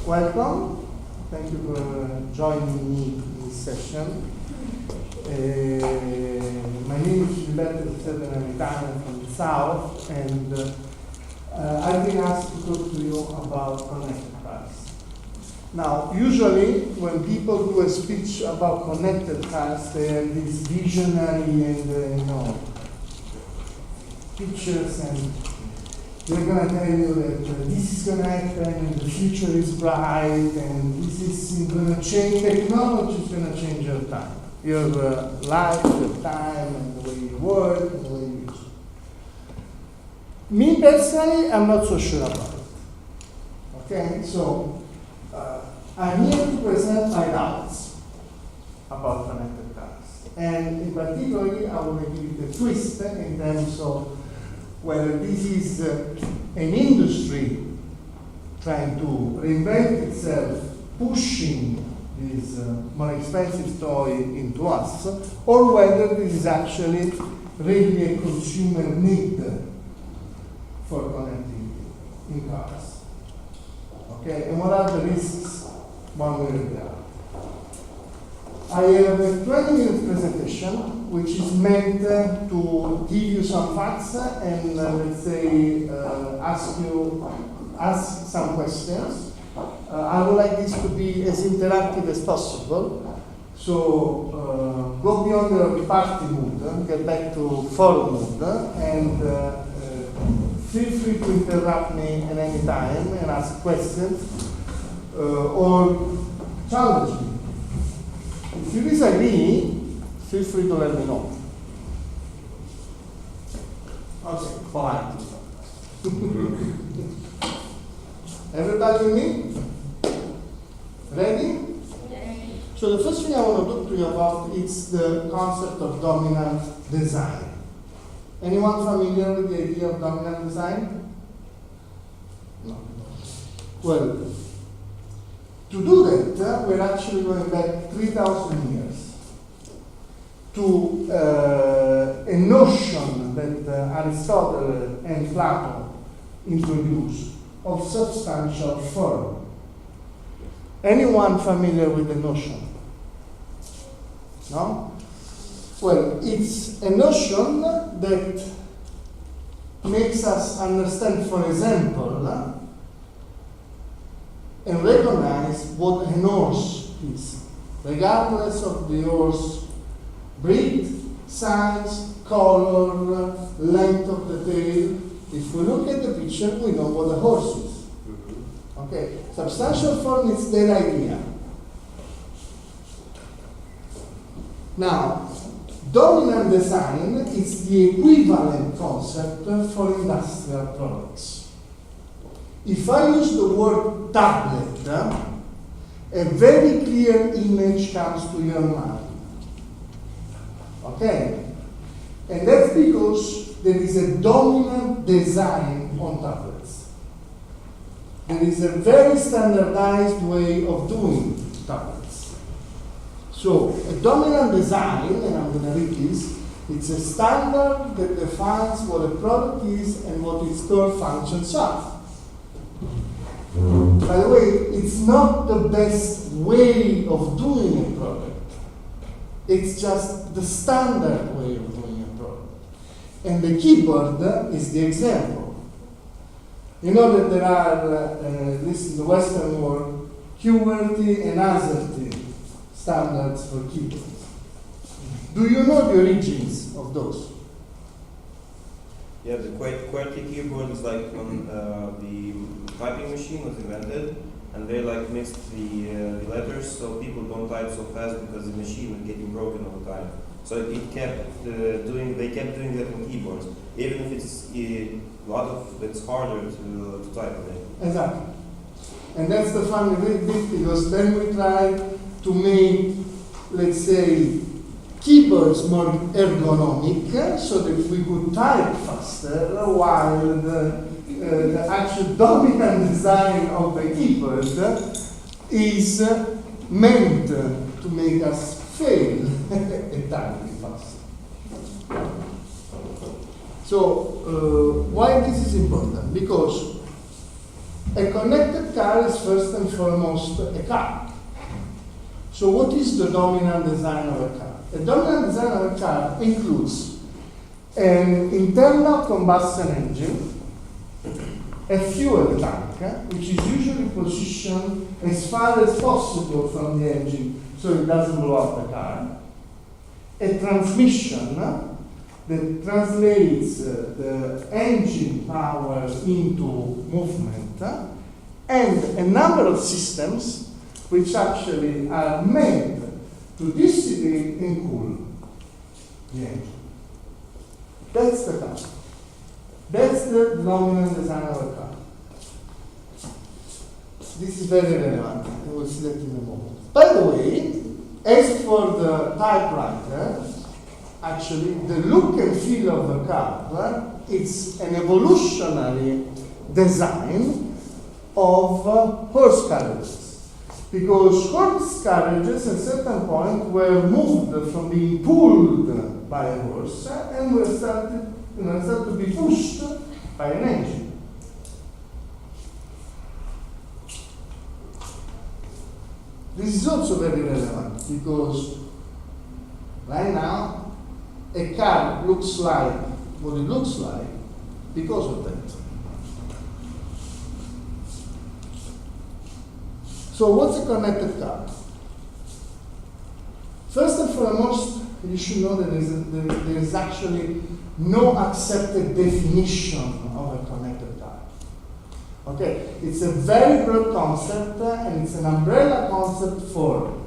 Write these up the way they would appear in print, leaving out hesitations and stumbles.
Welcome. Thank you for joining me in this session. My name is Gilberto, I'm Italian from the South, and I've been asked to talk to you about connected cars. Now, usually when people do a speech about connected cars, they have this visionary and pictures, and they're going to tell you that this is going to happen, and the future is bright, and this is going to change. Technology is going to change your time, your life, your time, and the way you work, and the way you use it. Me personally, I'm not so sure about it. Okay, so I'm here to present my doubts about connected cars, and in particular, I want to give it a twist in terms of whether this is an industry trying to reinvent itself, pushing this more expensive toy into us, or whether this is actually really a consumer need for connectivity in cars. Okay, and what are the risks one way or the other? I have a 20-minute presentation which is meant to give you some facts and let's say ask some questions. I would like this to be as interactive as possible. So go beyond the party mood, get back to forum mood, and feel free to interrupt me at any time and ask questions or challenge me. If you disagree, feel free to let me know. Okay, polite. Everybody with me? Ready? So the first thing I want to talk to you about is the concept of dominant design. Anyone familiar with the idea of dominant design? No. Well, to do that, we're actually going back 3,000 years to a notion that Aristotle and Plato introduced of substantial form. Anyone familiar with the notion? No? Well, it's a notion that makes us understand, for example, and recognize what an horse is, regardless of the horse breed, size, color, length of the tail. If we look at the picture, we know what a horse is. Okay, substantial form is that idea. Now, dominant design is the equivalent concept for industrial products. If I use the word tablet, a very clear image comes to your mind. Okay? And that's because there is a dominant design on tablets. There is a very standardized way of doing tablets. So, a dominant design, and I'm going to read this, it's a standard that defines what a product is and what its core functions are. By the way, it's not the best way of doing a product. It's just the standard way of doing a product. And the keyboard is the example. You know that there are, at least in the Western world, QWERTY and AZERTY standards for keyboards. Do you know the origins of those? Yeah, the QWERTY keyboard is like when the typing machine was invented, and they like mixed the letters so people don't type so fast because the machine was getting broken all the time. So it kept they kept doing that on keyboards, even if it's harder to type on it. Exactly. And that's the funny bit, because then we try to make, let's say, keyboards more ergonomic, so that we could type faster, while the actual dominant design of the keyboard is meant to make us fail at typing faster. So, why this is important? Because A connected car is first and foremost a car. So what is the dominant design of a car? The dominant design of a car includes an internal combustion engine, a fuel tank, which is usually positioned as far as possible from the engine so it doesn't blow up the car, a transmission that translates the engine power into movement, and a number of systems which actually are meant to dissipate and cool the engine. That's the car. That's the dominant design of a car. This is very relevant. We'll see that in a moment. By the way, as for the typewriter, actually, the look and feel of the car, it's an evolutionary design of horse carriages. Because horse carriages at a certain point were moved from being pulled by a horse and were started to be pushed by an engine. This is also very relevant because right now a car looks like what it looks like because of that. So what's a connected car? First and foremost, you should know that there is actually no accepted definition of a connected car. Okay, it's a very broad concept and it's an umbrella concept for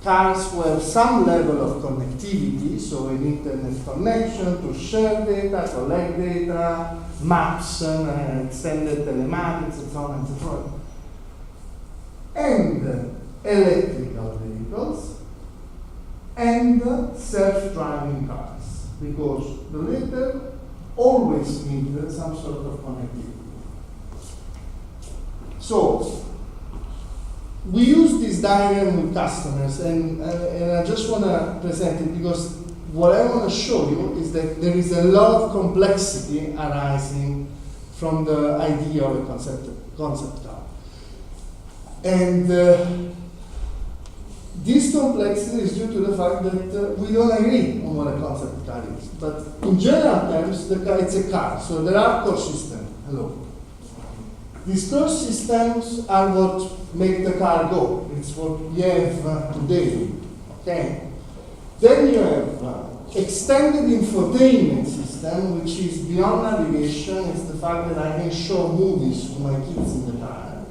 cars who have some level of connectivity, so an internet connection to share data, collect data, maps, extended telematics, and so on and so forth. And electrical vehicles and self-driving cars, because the latter always need some sort of connectivity. So, we use this diagram with customers, and I just want to present it because what I want to show you is that there is a lot of complexity arising from the idea of a concept car. And this complexity is due to the fact that we don't agree on what a concept car is. But in general terms, it's a car, so there are core systems. Hello. These core systems are what make the car go. It's what we have today. Okay. Then you have extended infotainment system, which is beyond navigation. It's the fact that I can show movies to my kids in the car.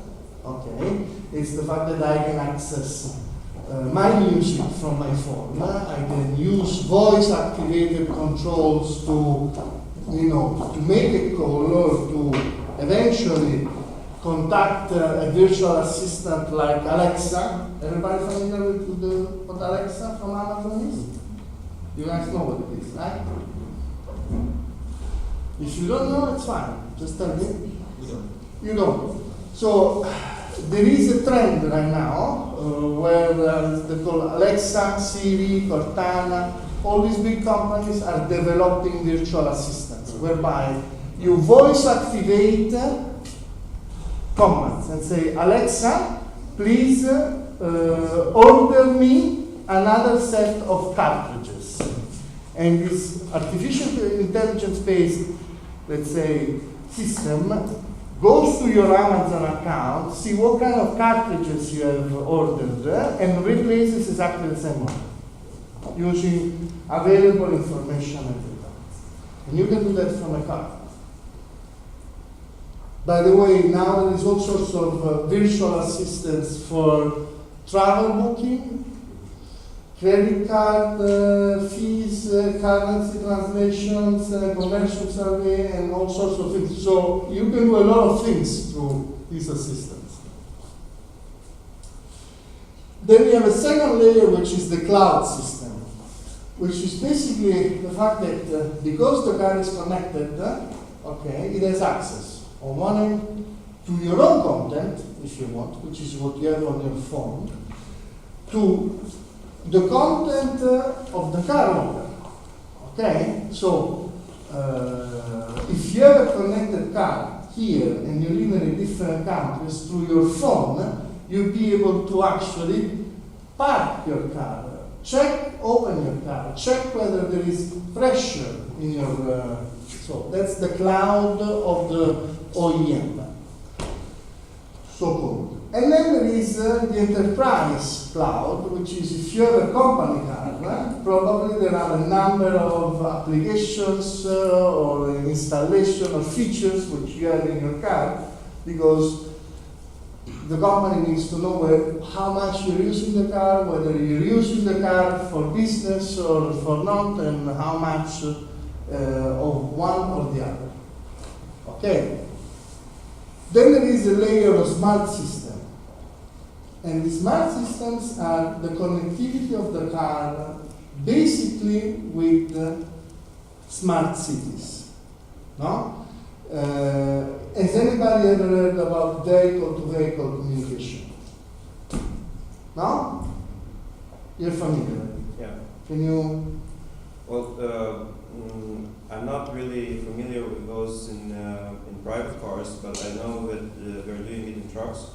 Okay. It's the fact that I can access my music from my phone. I can use voice-activated controls to make a call or to eventually contact a virtual assistant like Alexa. Everybody familiar with what Alexa from Amazon is? You guys know what it is, right? If you don't know, it's fine. Just tell me. You don't. So there is a trend right now where they call Alexa, Siri, Cortana. All these big companies are developing virtual assistants, whereby you voice activate commands and say, Alexa, please order me another set of cartridges. And this artificial intelligence-based, let's say, system goes to your Amazon account, see what kind of cartridges you have ordered, and replaces exactly the same one, using available information at the time. And you can do that from a car. By the way, now there is all sorts of virtual assistants for travel booking, credit card fees, currency translations, conversion survey, and all sorts of things. So you can do a lot of things through these assistants. Then we have a second layer, which is the cloud system, which is basically the fact that because the car is connected, okay, it has access on one end to your own content, if you want, which is what you have on your phone, to the content of the car owner. Okay? So, if you have a connected car, here and you live in a different countries, through your phone, you'll be able to actually park your car, open your car, check whether there is pressure in your, so that's the cloud of the OEM, so-called. And then there is the enterprise cloud, which is if you have a company car, probably there are a number of applications or installation or features which you have in your car, because the company needs to know how much you're using the car, whether you're using the car for business or for not, and how much of one or the other. Okay. Then there is a layer of smart system. And the smart systems are the connectivity of the car basically with smart cities. No? Has anybody ever heard about vehicle-to-vehicle communication? No? You're familiar? Yeah. Can you? Well, I'm not really familiar with those in private cars, but I know that they're doing it in trucks.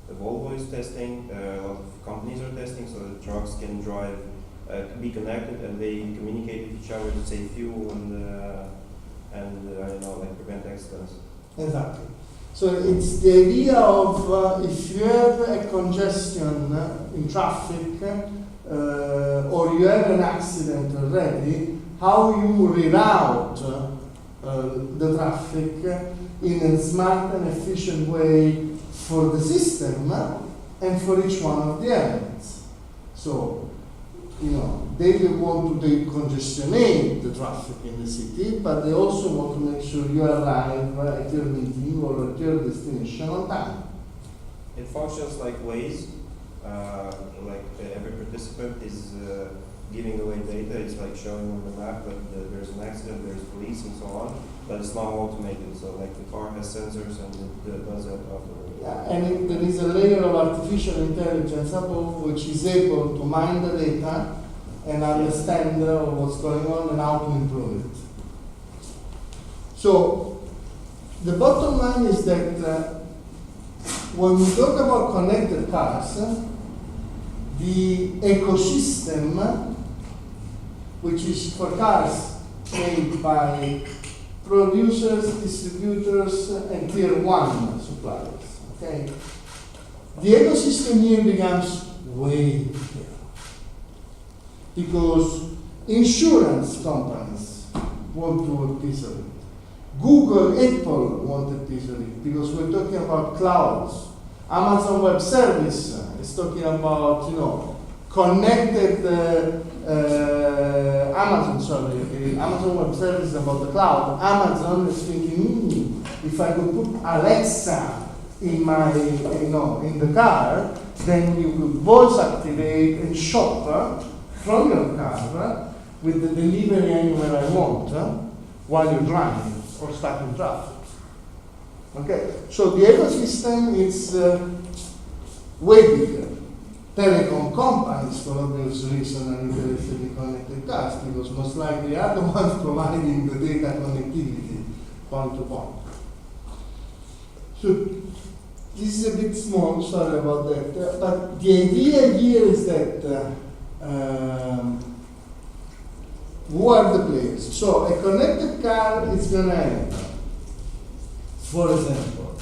The Volvo is testing, a lot of companies are testing, so the trucks can drive, be connected, and they communicate with each other to save fuel and I don't know, like prevent accidents. Exactly. So it's the idea of if you have a congestion in traffic or you have an accident already, how you reroute the traffic in a smart and efficient way for the system and for each one of the elements. So, they will want to decongestionate the traffic in the city, but they also want to make sure you arrive at your meeting or at your destination on time. It functions like Waze, like every participant is giving away data. It's like showing on the map that there's an accident, there's police and so on, but it's not automated. So like the car has sensors and it does that afterwards. Yeah, and there is a layer of artificial intelligence above which is able to mine the data and understand what's going on and how to improve it. So the bottom line is that when we talk about connected cars, the ecosystem, which is for cars made by producers, distributors, and tier 1 suppliers. Okay? The ecosystem here becomes way bigger. Because insurance companies want to a piece of it. Google, Apple want a piece of it, because we're talking about clouds. Amazon Web Service is talking about, connected Amazon Web Service is about the cloud. Amazon is thinking, if I could put Alexa in my, in the car, then you could voice activate and shop from your car with the delivery anywhere I want while you're driving or stuck in traffic. Okay, so the ecosystem is way bigger. Telecom companies, for obvious reason, are interested in connected cars because most likely are the ones providing the data connectivity point to point. So this is a bit small, sorry about that, but the idea here is that who are the players? So a connected car is going to have, for example,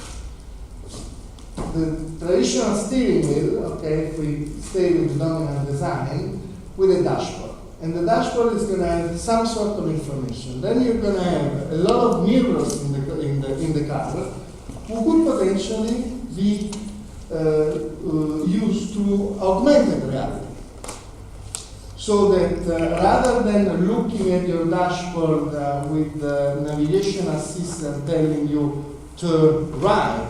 the traditional steering wheel, okay, if we stay with the dominant design, with a dashboard. And the dashboard is going to have some sort of information. Then you're going to have a lot of mirrors in the car who could potentially be used to augmented reality. So that rather than looking at your dashboard with the navigation assistant telling you turn right,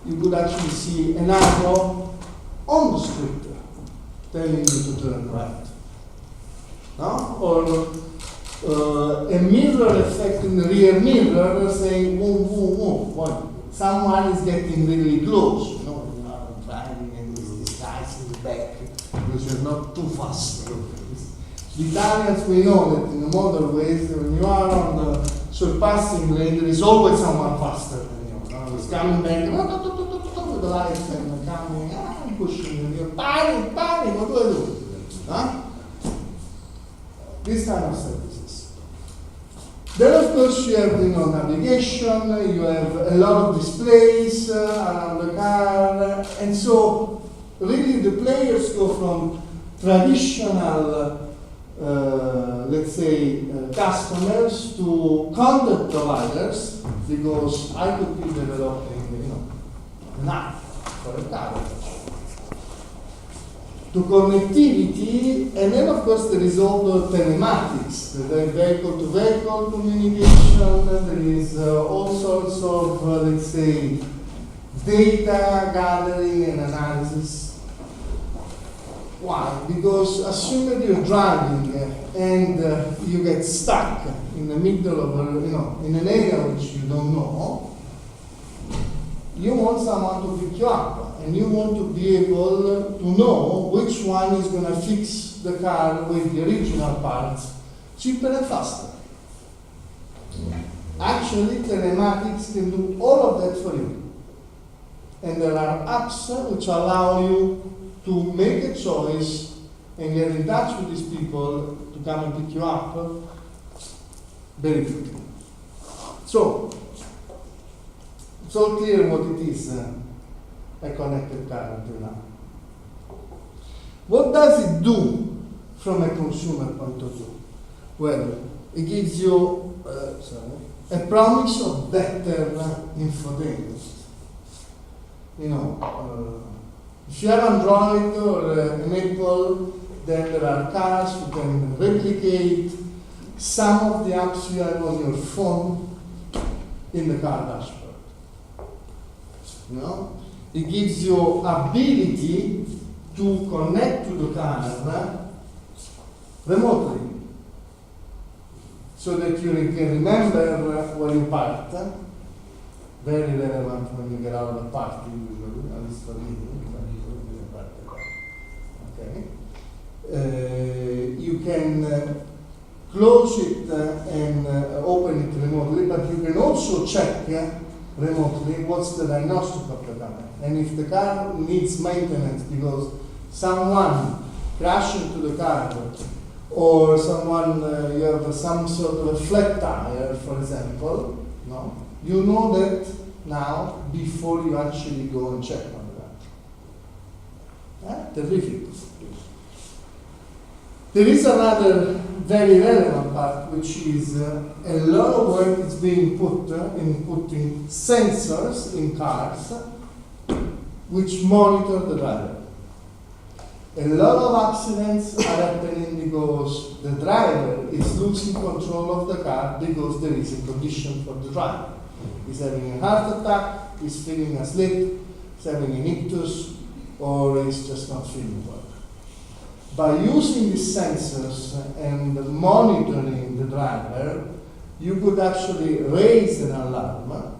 you could actually see an arrow on the screen telling you to turn right. No? Or a mirror effect in the rear mirror saying, move, move, move. Well, someone is getting really close. You are driving and this guy's in the back because you're not too fast. The Italians, we know that in the motorways, when you are on the surpassing lane, there is always someone faster than you. No? It's coming back with the lights and coming, pushing, and you're panic, what do I do? Huh? This kind of services. Then of course you have navigation, you have a lot of displays around the car, and so really the players go from traditional let's say, customers to content providers, because I could be developing, an app for a car, to connectivity, and then of course there is all the telematics, the vehicle-to-vehicle communication, there is all sorts of, let's say, data gathering and analysis. Why? Because assume that you're driving and you get stuck in the middle of in an area which you don't know. You want someone to pick you up, and you want to be able to know which one is going to fix the car with the original parts cheaper and faster. Actually, telematics can do all of that for you. And there are apps which allow you to make a choice and get in touch with these people to come and pick you up very quickly. So, it's all clear what it is, a connected car until now. What does it do from a consumer point of view? Well, it gives you a promise of better infotainment. If you have Android or an Apple, then there are cars who can replicate some of the apps you have on your phone in the car dashboard. It gives you ability to connect to the car remotely, so that you can remember where you parked. Very relevant when you get out of the party, usually, at least for me. Okay. You can close it and open it remotely, but you can also check remotely what's the diagnostic of the car. And if the car needs maintenance because someone crashed into the car, or someone, you have some sort of a flat tire, for example, you know that now before you actually go and check on that. Terrific. There is another very relevant part, which is a lot of work is being put in putting sensors in cars which monitor the driver. A lot of accidents are happening because the driver is losing control of the car because there is a condition for the driver. He's having a heart attack, he's feeling asleep, he's having an ictus, or he's just not feeling well. By using these sensors and monitoring the driver, you could actually raise an alarm.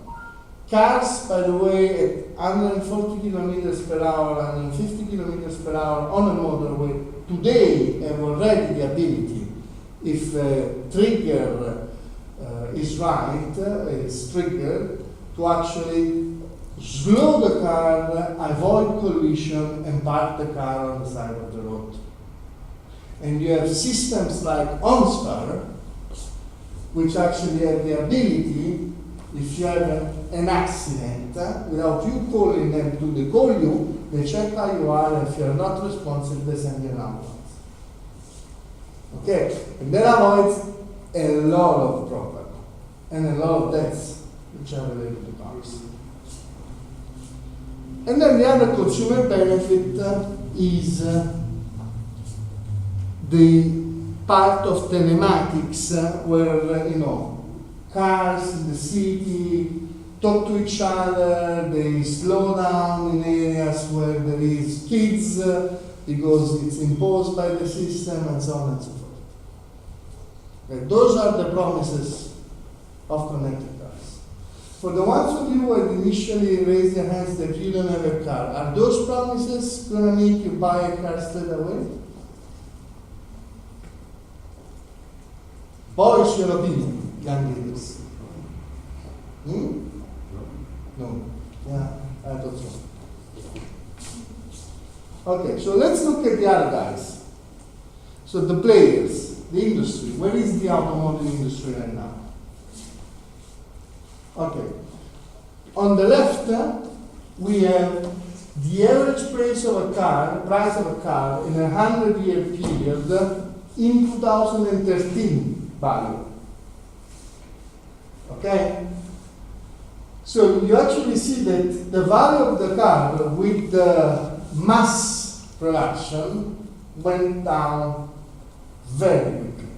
Cars, by the way, at 140 kilometers per hour, 150 kilometers per hour on a motorway, today have already the ability, if a trigger is right, is triggered, to actually slow the car, avoid collision, and park the car on the side of the road. And you have systems like OnStar, which actually have the ability, if you have an accident, without you calling them, they call you, they check how you are, and if you are not responsive, they send you an ambulance. Okay? And that avoids a lot of problems and a lot of deaths which are related to cars. And then the other consumer benefit is the part of telematics where, cars in the city talk to each other, they slow down in areas where there is kids because it's imposed by the system, and so on and so forth. Okay, those are the promises of connected cars. For the ones of you who had initially raised your hands that you don't have a car, are those promises going to make you buy a car straight away? Voice your opinion, young leaders. Hmm? No. Yeah, I thought so. Okay, so let's look at the other guys. So the players, the industry. Where is the automotive industry right now? Okay. On the left, we have the average price of a car in a 100-year period in 2013 value. Okay? So you actually see that the value of the car with the mass production went down very quickly.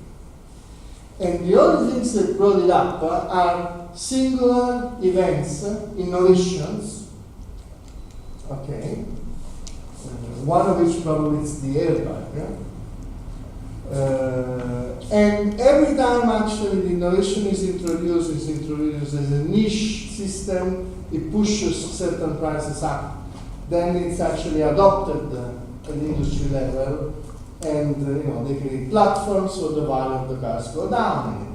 And the only things that brought it up are singular events, innovations, okay, one of which probably is the airbag. Yeah? And every time actually the innovation is introduced as a niche system, it pushes certain prices up. Then it's actually adopted at the industry level, and they create platforms so the value of the cars go down.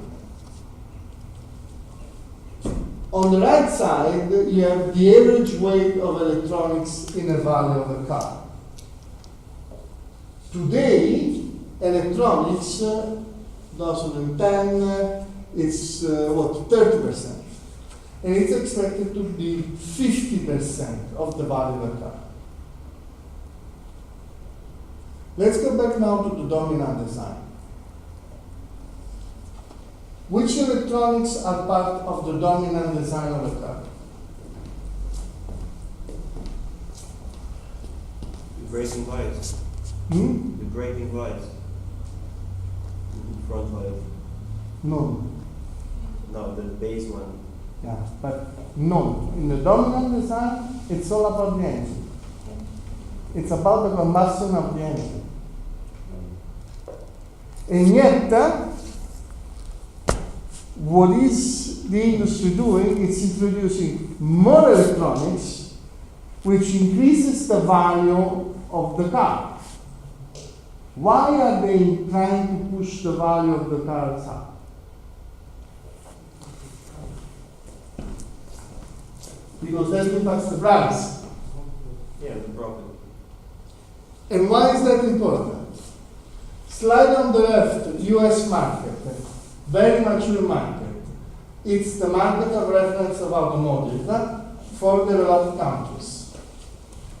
On the right side, you have the average weight of electronics in a value of a car. Today, electronics, 2010, it's 30%. And it's expected to be 50% of the value of a car. Let's go back now to the dominant design. Which electronics are part of the dominant design of a car? The braking lights. The braking lights. Front light. No. No, the base one. Yeah, but no. In the dominant design, it's all about the engine. It's about the combustion of the engine. And yet, what is the industry doing? It's introducing more electronics, which increases the value of the car. Why are they trying to push the value of the cars up? Because that impacts the price. Yeah, the profit. And why is that important? Slide on the left, US market, very mature market. It's the market of reference of automotive for developed countries.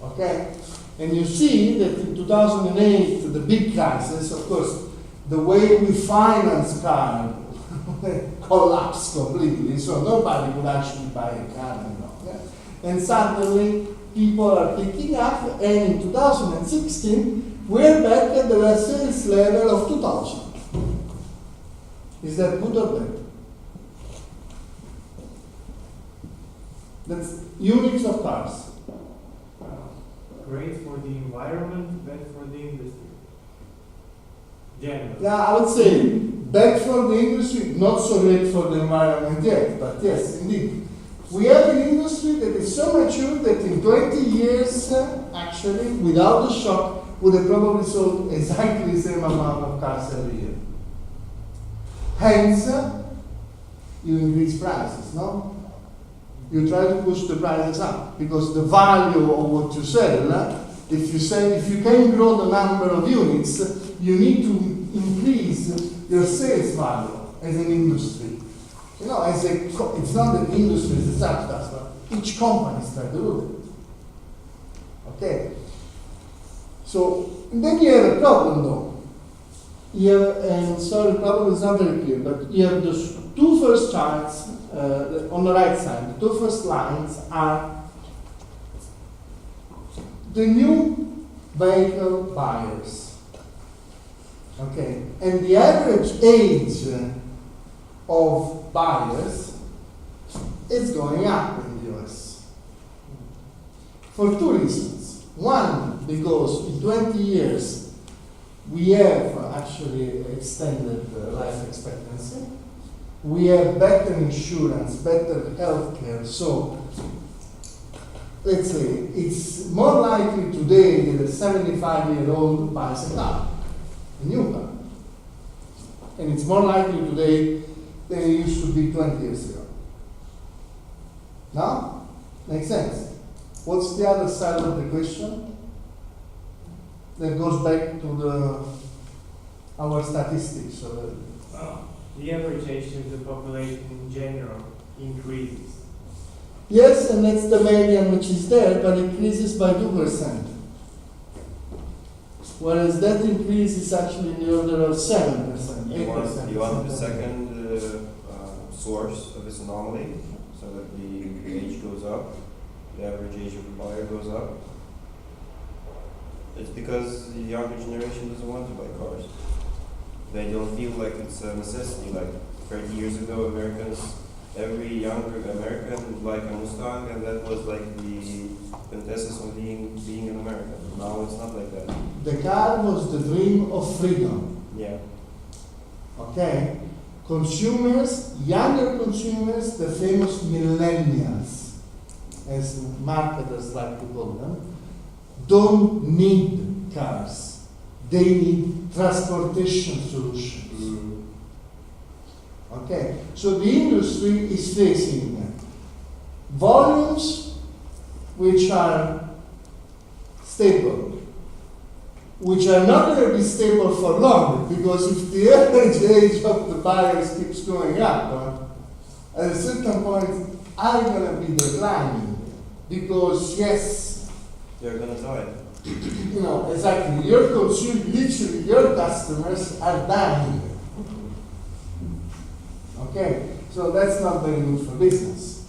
Okay? And you see that in 2008, the big crisis, of course, the way we finance cars collapsed completely, so nobody could actually buy a car anymore. Yeah? And suddenly, people are picking up, and in 2016, we're back at the sales level of 2000. Is that good or bad? That's units of cars. Great for the environment, bad for the industry. Generally. Yeah, I would say bad for the industry, not so great for the environment yet, but yes, indeed. We have an industry that is so mature that in 20 years, actually, without the shock, would have probably sold exactly the same amount of cars every year. Hence, you increase prices, no? You try to push the prices up because the value of what you sell, if you can grow the number of units, you need to increase your sales value as an industry. It's not that the industry is a substance, but each company is trying to do it. Okay. So then you have a problem though. Problem is not very clear, but you have the two first charts on the right side. The two first lines are the new vehicle buyers. Okay, and the average age of buyers is going up in the US for two reasons. One, because in 20 years we have actually extended life expectancy. We have better insurance, better healthcare. So, let's say it's more likely today that a 75-year-old buys a car, a new car. And it's more likely today than it used to be 20 years ago. No? Makes sense. What's the other side of the question? That goes back to our statistics. So The average age of the population in general increases. yes, and that's the median which is there, but increases by 2%. Whereas that increase is actually in the order of 7%, 8%. You want the second source of this anomaly, so that the age goes up, the average age of the buyer goes up. It's because the younger generation doesn't want to buy cars. They don't feel like it's a necessity. Like 30 years ago, every younger American would like a Mustang, and that was like the quintessence of being an American. Now it's not like that. The car was the dream of freedom. Yeah. Okay? Consumers, younger consumers, the famous millennials, as marketers like to call them, don't need cars. They need transportation solutions. Okay? So the industry is facing volumes which are stable, which are not going to be stable for long, because if the average age of the buyers keeps going up, at a certain point are going to be declining, because yes, They're gonna die. you know, exactly, your literally your customers are dying. Okay, so that's not very good for business.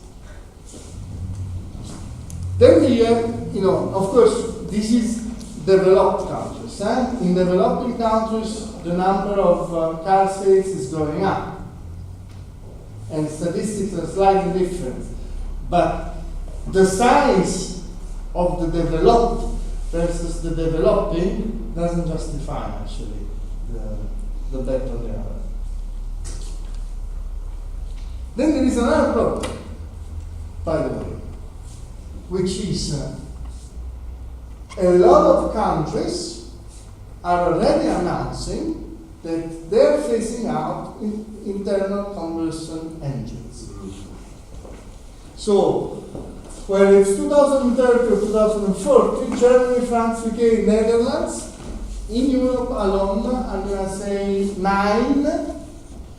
Then we have, you know, of course, this is developed countries. In developing countries, the number of car sales is going up. And statistics are slightly different. But the size of the developed versus the developing doesn't justify, actually, the bet on the other. Then there is another problem, by the way, which is a lot of countries are already announcing that they're phasing out internal combustion engines. So, where it's 2030 or 2040, Germany, France, UK, Netherlands, in Europe alone are going to say 9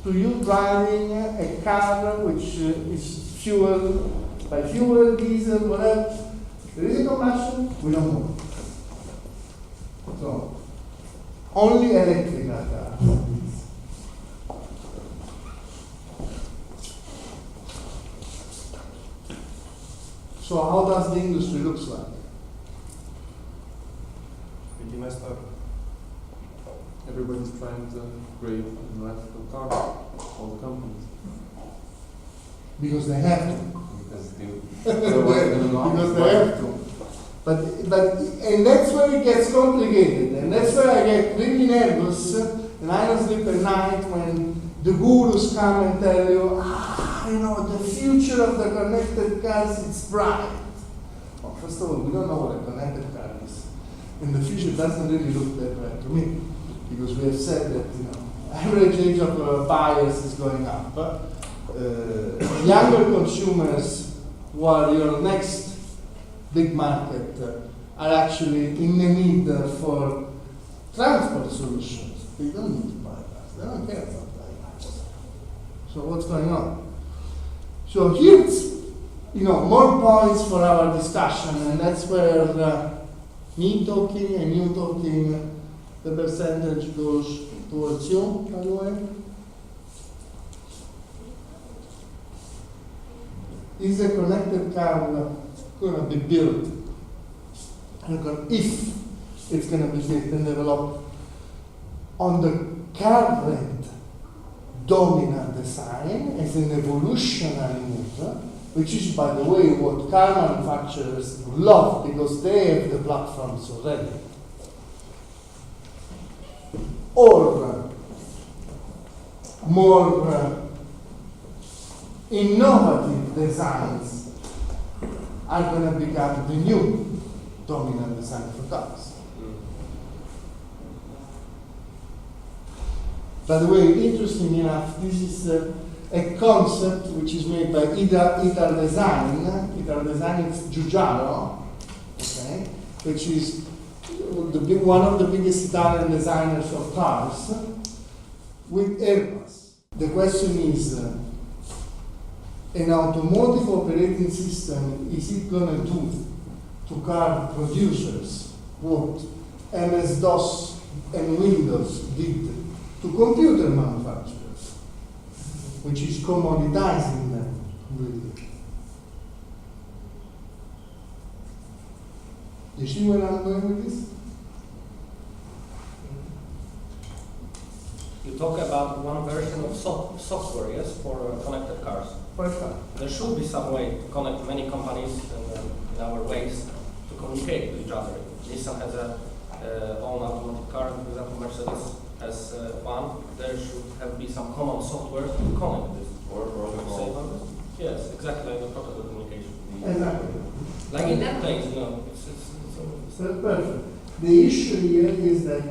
to you driving a car which is fueled by fuel, diesel, whatever. There is a combustion, we don't know. So, only electric cars. So how does the industry looks like? Pretty messed up. Everybody's trying to create an electrical car, all the companies. Because they have to. Because Because they have to. But and that's where it gets complicated, and that's where I get really nervous, and I don't sleep at night when the gurus come and tell you, you know, the future of the connected cars is bright. Well, first of all, we don't know what a connected car is, and the future doesn't really look that bright to me, because we have said that, you know, average age of buyers is going up. Younger consumers, who are your next big market, are actually in the need for transport solutions. They don't need to buy cars. They don't care about buying cars. So what's going on? So here's, you know, more points for our discussion, and that's where me talking and you talking, the percentage goes towards you, by the way. Is a connected car going to be built? If it's going to be built and developed on the current dominant design as an evolutionary move, which is, by the way, what car manufacturers love because they have the platforms already. Or more innovative designs are going to become the new dominant design for cars. By the way, interesting enough, this is a concept which is made by Itar Design. Itar Design is Giugiaro, okay, which is one of the biggest Italian designers of cars, with Airbus. The question is, an automotive operating system, is it going to do to car producers what MS-DOS and Windows did to computer manufacturers, which is commoditizing them, really? You see where I'm going with this? You talk about one version of software, yes, for connected cars. For example. There should be some way to connect many companies in our ways to communicate with each other. Nissan has a own automotive car, for example, Mercedes has one. There should have be some common software to connect this. Or protocol. Yes, exactly like the protocol communication. Exactly. Like in airplanes, you know. So perfect. The issue here is that,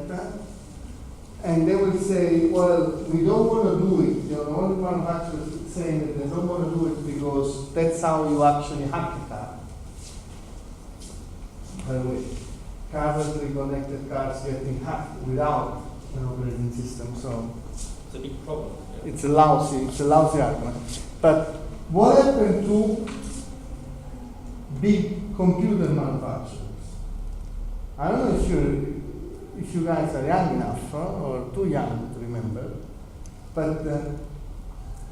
and they will say, well, we don't want to do it. You know, all the manufacturers saying that they don't want to do it because that's how you actually hack a car. By the way, currently connected cars getting hacked without an operating system, so It's a big problem. Yeah. it's a lousy argument. But what happened to big computer manufacturers? I don't know if you guys are young enough or too young to remember, but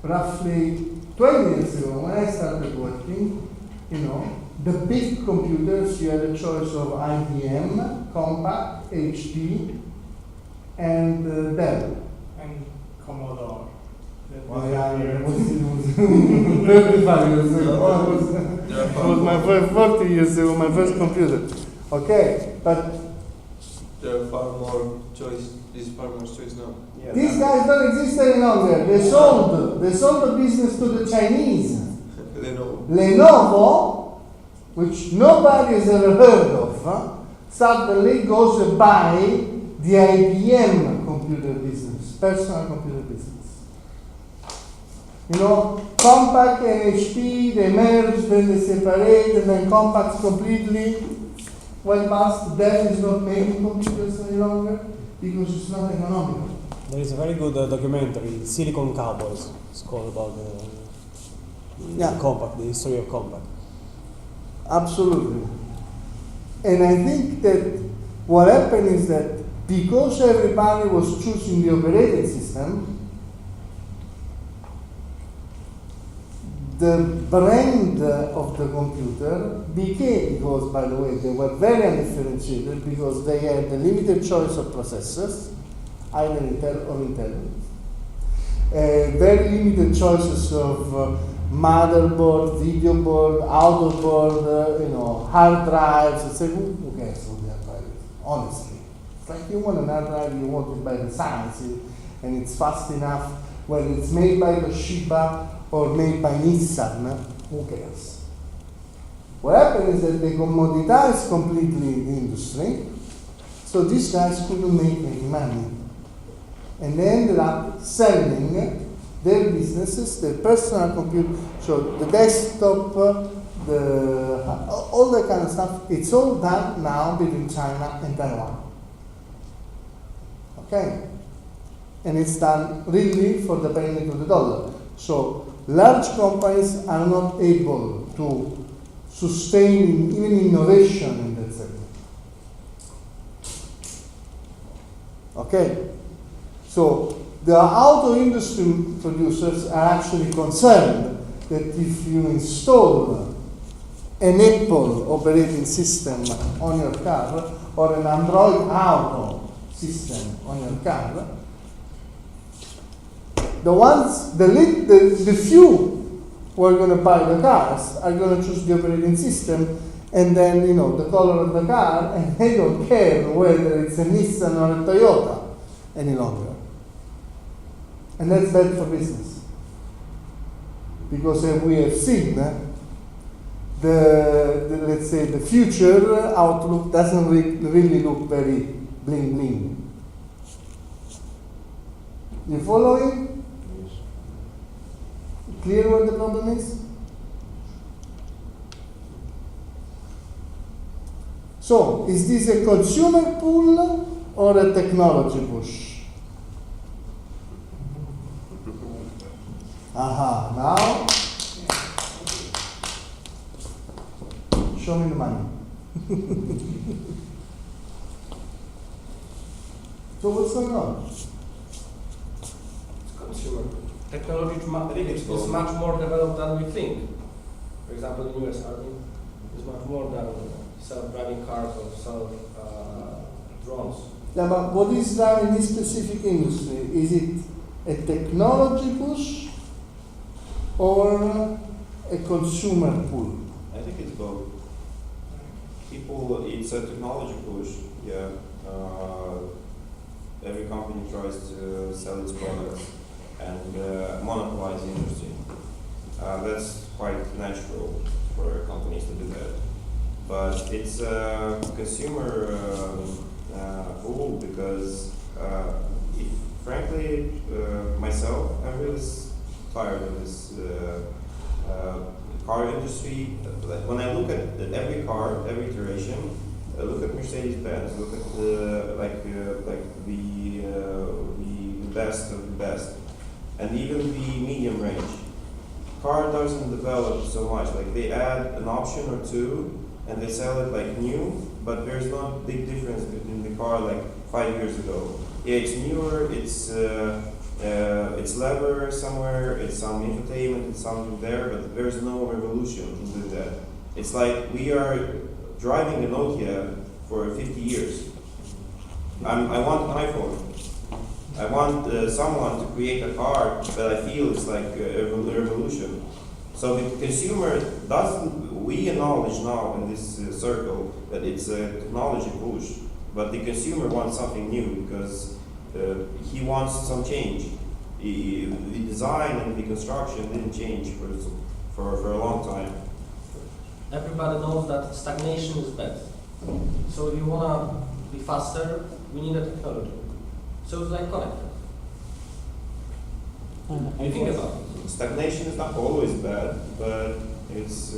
roughly 20 years ago when I started working, you know, the big computers, you had a choice of IBM, Compaq, HP, and Dell. And Commodore. Well, yeah, it was 35 years ago. It was my first 40 years ago, my first computer. Okay, but There are far more choice. There's far more choice now. Yeah, these guys don't exist any longer. They sold the business to the Chinese. Lenovo, which nobody has ever heard of, suddenly goes to buy the IBM computer business, personal computer business. You know, Compaq and HP, they merged, then they separate, and then Compaq's completely went past. Dell is not making computers any longer because it's not economical. There is a very good documentary, Silicon Cowboys. It's called about Compaq, the history of Compaq. Absolutely. And I think that what happened is that because everybody was choosing the operating system, the brand of the computer became, because by the way, they were very undifferentiated because they had a limited choice of processors, either Intel or Intel. Very limited choices of motherboard, video board, auto board, hard drives. It's like, who cares what the hard drive is? Honestly. It's like you want an hard drive, you want it by the size, and it's fast enough, whether it's made by Toshiba or made by Nissan, who cares? What happened is that they commoditized completely the industry, so these guys couldn't make any money. And they ended up selling their businesses, their personal computer, so the desktop, all that kind of stuff, it's all done now between China and Taiwan. Okay? And it's done really for the penny to the dollar. So large companies are not able to sustain even innovation in that segment. Okay? So the auto industry producers are actually concerned that if you install an Apple operating system on your car or an Android Auto system on your car, the few who are going to buy the cars are going to choose the operating system and then, the color of the car, and they don't care whether it's a Nissan or a Toyota any longer. And that's bad for business. Because as we have seen, let's say the future outlook doesn't really look very bling bling. You following? Clear what the problem is? So, is this a consumer pull or a technology push? Aha, now show me the money. So what's going on? Consumer technology is both. much more developed than we think. For example, in US Army is much more than self-driving cars or drones. Yeah, but what is driving this specific industry? Is it a technology push or a consumer pull? I think it's both. People, it's a technology push, yeah. Every company tries to sell its products and monopolize the industry. That's quite natural for companies to do that. But it's a consumer pull because, frankly, myself, I'm really tired of this car industry. When I look at every car, every iteration, look at Mercedes-Benz, look at the best of the best, and even the medium range. Car doesn't develop so much. Like they add an option or two, and they sell it like new, but there's not big difference between the car like 5 years ago. Yeah, it's newer, it's leather somewhere, it's some infotainment, it's something there, but there's no revolution to do that. It's like we are driving a Nokia for 50 years. I want an iPhone. I want someone to create a car that I feel is like a revolution. So the consumer doesn't, we acknowledge now in this circle that it's a technology push, but the consumer wants something new because he wants some change. The design and the construction didn't change for a long time. Everybody knows that stagnation is bad. So if you want to be faster, we need a technology. So it's like connector. You think about it. Stagnation is not always bad, but it's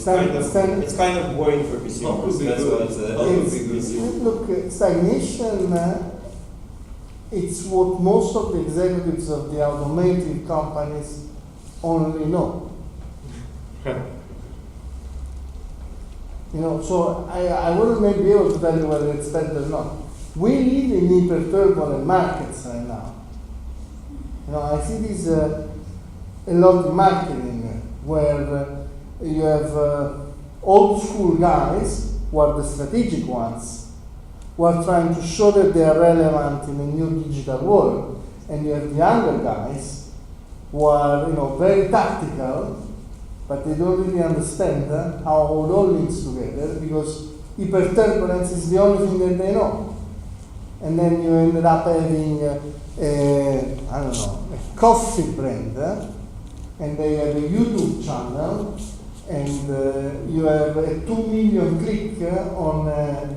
kind of boring for consumers. That's what it's Look, stagnation. It's what most of the executives of the automotive companies only know. So I wouldn't maybe be able to tell you whether it's bad or not. We live in hyper-turbulent markets right now. I see this a lot in marketing, where you have old school guys who are the strategic ones, who are trying to show that they are relevant in a new digital world, and you have the younger guys who are very tactical, but they don't really understand how it all links together, because hyperturbulence is the only thing that they know. And then you ended up having a coffee brand, and they have a YouTube channel, and you have a 2 million click on a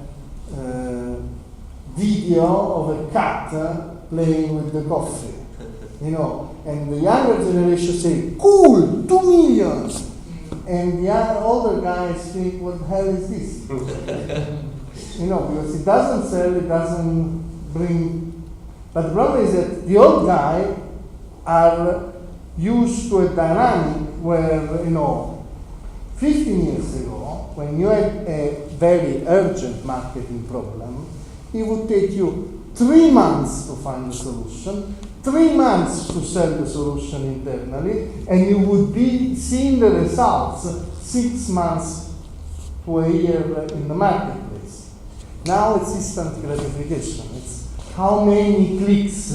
video of a cat playing with the coffee. And the younger generation say, cool, 2 million. And the older guys think, what the hell is this? Because it doesn't sell, it doesn't bring. But the problem is that the old guy are used to a dynamic where, 15 years ago, when you had a very urgent marketing problem, it would take you 3 months to find a solution, 3 months to sell the solution internally, and you would be seeing the results 6 months to a year in the marketplace. Now it's instant gratification. It's how many clicks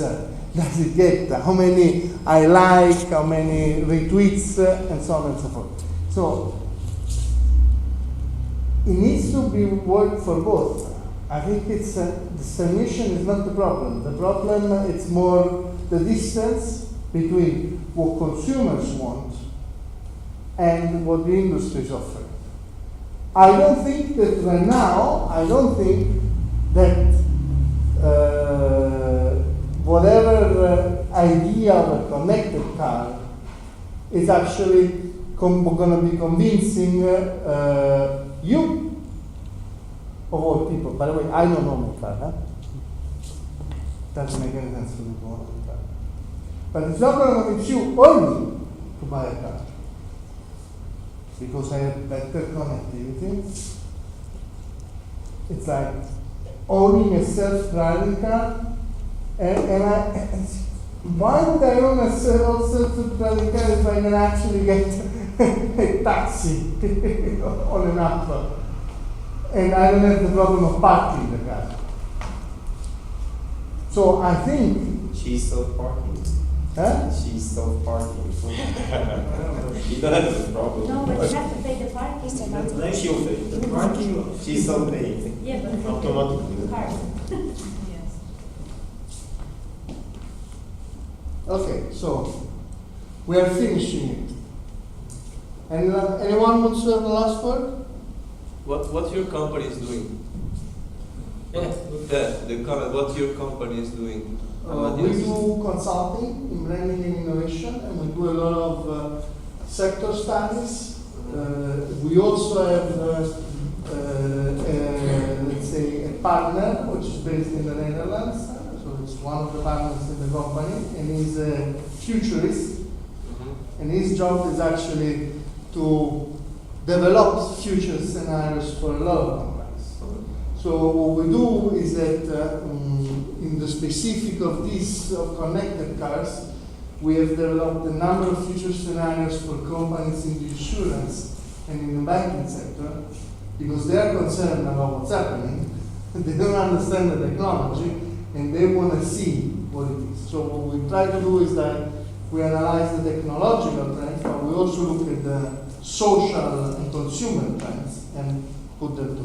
does it get, how many I like, how many retweets, and so on and so forth. So it needs to be worked for both. I think it's the stagnation is not the problem. The problem it's more the distance between what consumers want and what the industry is offering. I don't think that right now, that whatever idea of a connected car is actually going to be convincing you, of all people. By the way, I don't own a car. Huh? Doesn't make any sense for me to own a car. But it's not going to convince you or me to buy a car. Because I have better connectivity. It's like owning a self-driving car, and why would I own a self-driving car if I can actually get a taxi on an app, and I don't have the problem of parking the car? So I think. She's self-parking. Huh? She's self-parking. You don't have this problem. No, but you have to pay the parking. She'll pay. The parking, She's self-paying. Yeah, but it's Automatically. car. Okay, so we are finishing it. And anyone wants to have the last word? What your company is doing? The comment. What your company is doing? We do consulting in branding and innovation, and we do a lot of sector studies. We also have, let's say, a partner which is based in the Netherlands. So it's one of the partners in the company, and he's a futurist. And his job is actually to develop future scenarios for a lot of companies. So what we do is that in the specific of these connected cars, we have developed a number of future scenarios for companies in the insurance and in the banking sector, because they are concerned about what's happening. They don't understand the technology, and they want to see what it is. So what we try to do is that we analyze the technological trends, but we also look at the social and consumer trends and put them together.